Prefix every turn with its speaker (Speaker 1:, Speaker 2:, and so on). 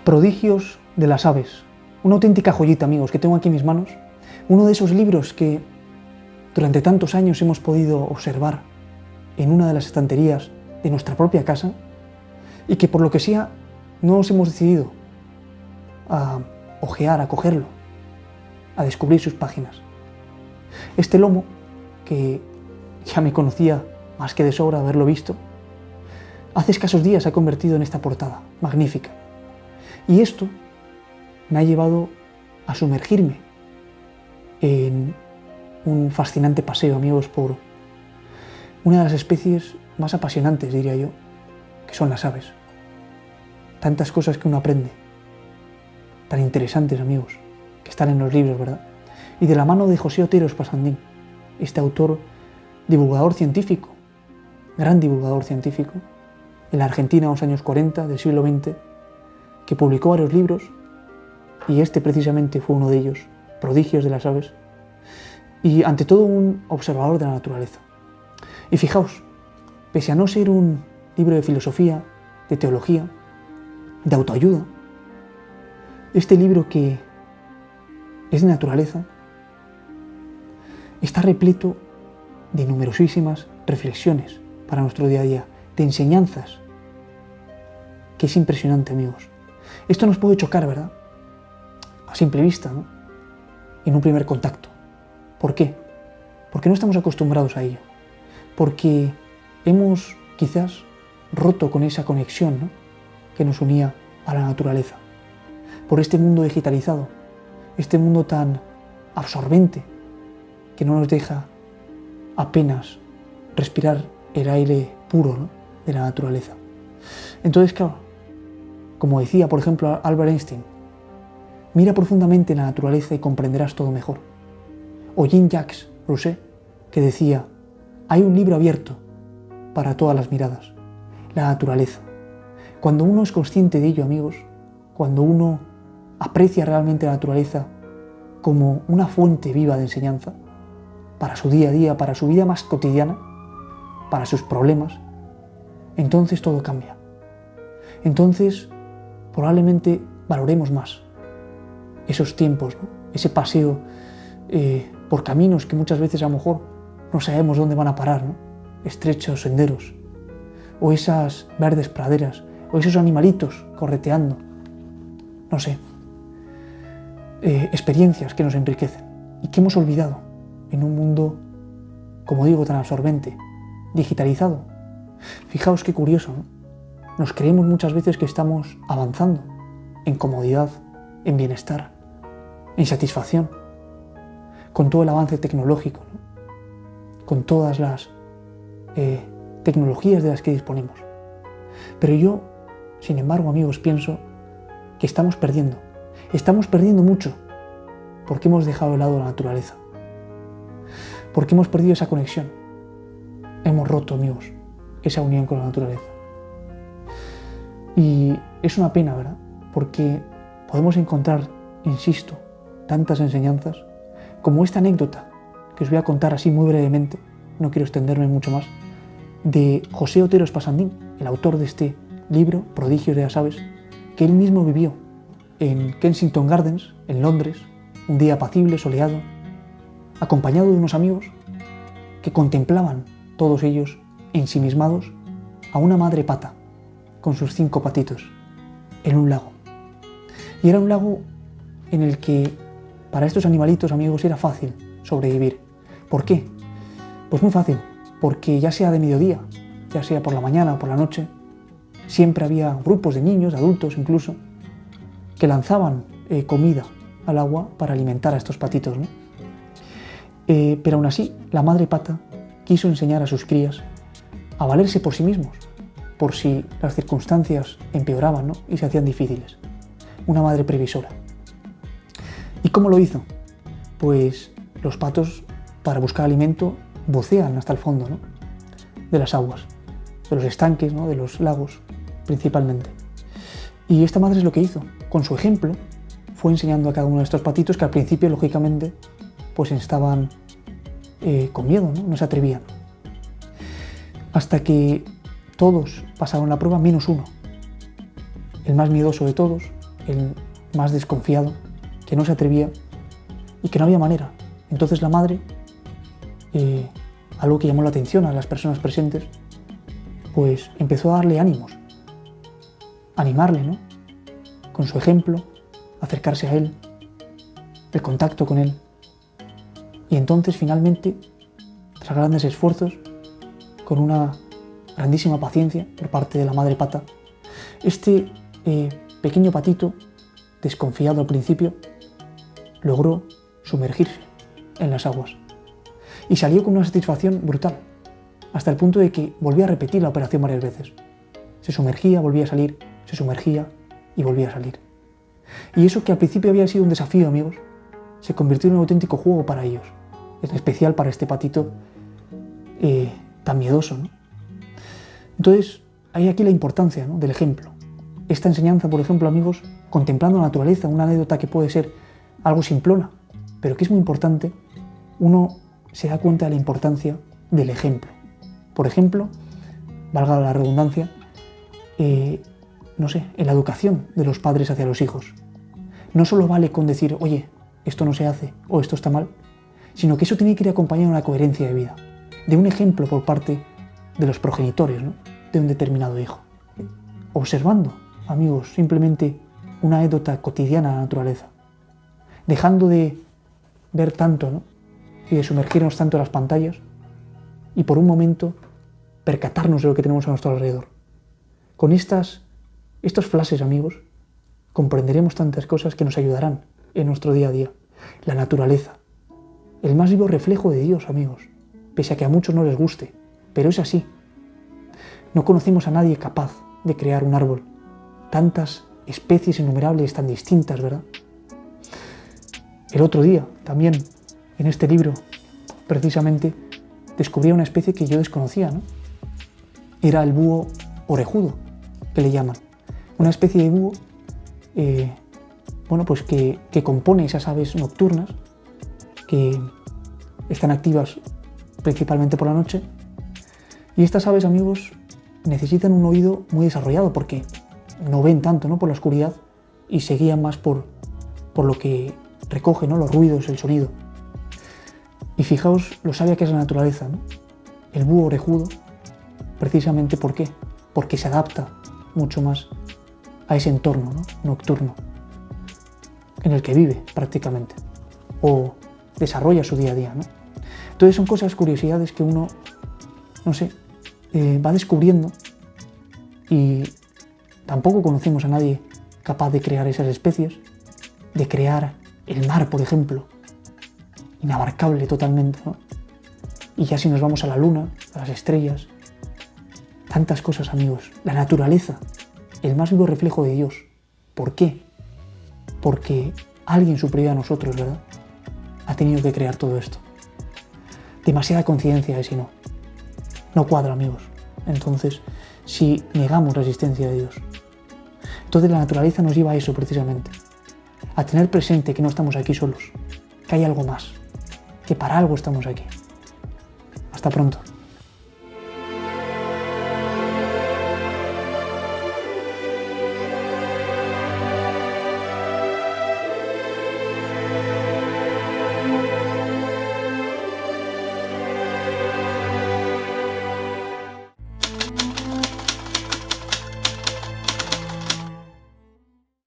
Speaker 1: Prodigios de las aves. Una auténtica joyita, amigos, que tengo aquí en mis manos. Uno de esos libros que durante tantos años hemos podido observar en una de las estanterías de nuestra propia casa y que por lo que sea no nos hemos decidido a ojear, a cogerlo, a descubrir sus páginas. Este lomo, que ya me conocía más que de sobra haberlo visto, hace escasos días se ha convertido en esta portada magnífica. Y esto me ha llevado a sumergirme en un fascinante paseo, amigos, por una de las especies más apasionantes, diría yo, que son las aves. Tantas cosas que uno aprende, tan interesantes, amigos, que están en los libros, ¿verdad? Y de la mano de José Otero Espasandín, este autor, divulgador científico, gran divulgador científico, en la Argentina en los años 40 del siglo XX, que publicó varios libros, y este precisamente fue uno de ellos, Prodigios de las aves, y ante todo un observador de la naturaleza. Y fijaos, pese a no ser un libro de filosofía, de teología, de autoayuda, este libro que es de naturaleza está repleto de numerosísimas reflexiones para nuestro día a día, de enseñanzas, que es impresionante, amigos. Esto nos puede chocar, ¿verdad? A simple vista, ¿no? En un primer contacto. ¿Por qué? Porque no estamos acostumbrados a ello. Porque hemos quizás roto con esa conexión, ¿no?, que nos unía a la naturaleza. Por este mundo digitalizado, este mundo tan absorbente que no nos deja apenas respirar el aire puro, ¿no?, de la naturaleza. Entonces, claro, como decía, por ejemplo, Albert Einstein, mira profundamente la naturaleza y comprenderás todo mejor. O Jean-Jacques Rousseau, que decía, hay un libro abierto para todas las miradas, la naturaleza. Cuando uno es consciente de ello, amigos, cuando uno aprecia realmente la naturaleza como una fuente viva de enseñanza, para su día a día, para su vida más cotidiana, para sus problemas, entonces todo cambia. Entonces, probablemente valoremos más esos tiempos, ¿no?, ese paseo por caminos que muchas veces a lo mejor no sabemos dónde van a parar, ¿no?, estrechos senderos, o esas verdes praderas, o esos animalitos correteando, no sé, experiencias que nos enriquecen y que hemos olvidado en un mundo, como digo, tan absorbente, digitalizado. Fijaos qué curioso, ¿no? Nos creemos muchas veces que estamos avanzando en comodidad, en bienestar, en satisfacción, con todo el avance tecnológico, ¿no?, con todas las tecnologías de las que disponemos. Pero yo, sin embargo, amigos, pienso que estamos perdiendo mucho, porque hemos dejado de lado la naturaleza, porque hemos perdido esa conexión, hemos roto, amigos, esa unión con la naturaleza. Y es una pena, ¿verdad?, porque podemos encontrar, insisto, tantas enseñanzas, como esta anécdota que os voy a contar así muy brevemente, no quiero extenderme mucho más, de José Otero Espasandín, el autor de este libro, Prodigios de las aves, que él mismo vivió en Kensington Gardens, en Londres, un día apacible, soleado, acompañado de unos amigos que contemplaban, todos ellos ensimismados, a una madre pata con sus 5 patitos en un lago. Y era un lago en el que para estos animalitos, amigos, era fácil sobrevivir. ¿Por qué? Pues muy fácil, porque ya sea de mediodía, ya sea por la mañana o por la noche, siempre había grupos de niños, de adultos incluso, que lanzaban comida al agua para alimentar a estos patitos, ¿no? Pero aún así, la madre pata quiso enseñar a sus crías a valerse por sí mismos, por si las circunstancias empeoraban, ¿no?, y se hacían difíciles. Una madre previsora. ¿Y cómo lo hizo? Pues los patos, para buscar alimento, bucean hasta el fondo, ¿no?, de las aguas, de los estanques, ¿no?, de los lagos principalmente. Y esta madre es lo que hizo. Con su ejemplo, fue enseñando a cada uno de estos patitos que al principio, lógicamente, pues estaban con miedo, ¿no?, no se atrevían. Hasta que todos pasaron la prueba menos uno. El más miedoso de todos, el más desconfiado, que no se atrevía y que no había manera. Entonces la madre, algo que llamó la atención a las personas presentes, pues empezó a darle ánimos, animarle, ¿no? Con su ejemplo, acercarse a él, el contacto con él. Y entonces finalmente, tras grandes esfuerzos, con una grandísima paciencia por parte de la madre pata, este pequeño patito, desconfiado al principio, logró sumergirse en las aguas y salió con una satisfacción brutal, hasta el punto de que volvía a repetir la operación varias veces. Se sumergía, volvía a salir, se sumergía y volvía a salir. Y eso que al principio había sido un desafío, amigos, se convirtió en un auténtico juego para ellos, en especial para este patito tan miedoso, ¿no? Entonces, hay aquí la importancia, ¿no?, del ejemplo. Esta enseñanza, por ejemplo, amigos, contemplando la naturaleza, una anécdota que puede ser algo simplona, pero que es muy importante, uno se da cuenta de la importancia del ejemplo. Por ejemplo, valga la redundancia, en la educación de los padres hacia los hijos. No solo vale con decir, oye, esto no se hace o esto está mal, sino que eso tiene que ir acompañado de una coherencia de vida, de un ejemplo por parte de los progenitores, ¿no?, de un determinado hijo. Observando, amigos, simplemente una anécdota cotidiana de la naturaleza, dejando de ver tanto, ¿no?, y de sumergirnos tanto en las pantallas, y por un momento percatarnos de lo que tenemos a nuestro alrededor. Con estos flashes, amigos, comprenderemos tantas cosas que nos ayudarán en nuestro día a día. La naturaleza, el más vivo reflejo de Dios, amigos, pese a que a muchos no les guste, pero es así. No conocemos a nadie capaz de crear un árbol. Tantas especies innumerables tan distintas, ¿verdad? El otro día, también, en este libro, precisamente, descubrí una especie que yo desconocía, ¿no? Era el búho orejudo, que le llaman. Una especie de búho, pues que compone esas aves nocturnas, que están activas principalmente por la noche. Y estas aves, amigos, necesitan un oído muy desarrollado porque no ven tanto, ¿no?, por la oscuridad y se guían más por lo que recoge, ¿no?, los ruidos, el sonido. Y fijaos lo sabia que es la naturaleza, ¿no? El búho orejudo, precisamente ¿por qué? Porque se adapta mucho más a ese entorno, ¿no?, nocturno en el que vive prácticamente o desarrolla su día a día, ¿no? Entonces son cosas, curiosidades que uno, va descubriendo, y tampoco conocemos a nadie capaz de crear esas especies, de crear el mar, por ejemplo, inabarcable totalmente, ¿no? Y ya si nos vamos a la luna, a las estrellas, tantas cosas, amigos. La naturaleza, el más vivo reflejo de Dios. ¿Por qué? Porque alguien superior a nosotros, ¿verdad?, ha tenido que crear todo esto. Demasiada conciencia, si no. No cuadra, amigos. Entonces, si negamos la existencia de Dios. Entonces la naturaleza nos lleva a eso precisamente. A tener presente que no estamos aquí solos. Que hay algo más. Que para algo estamos aquí. Hasta pronto.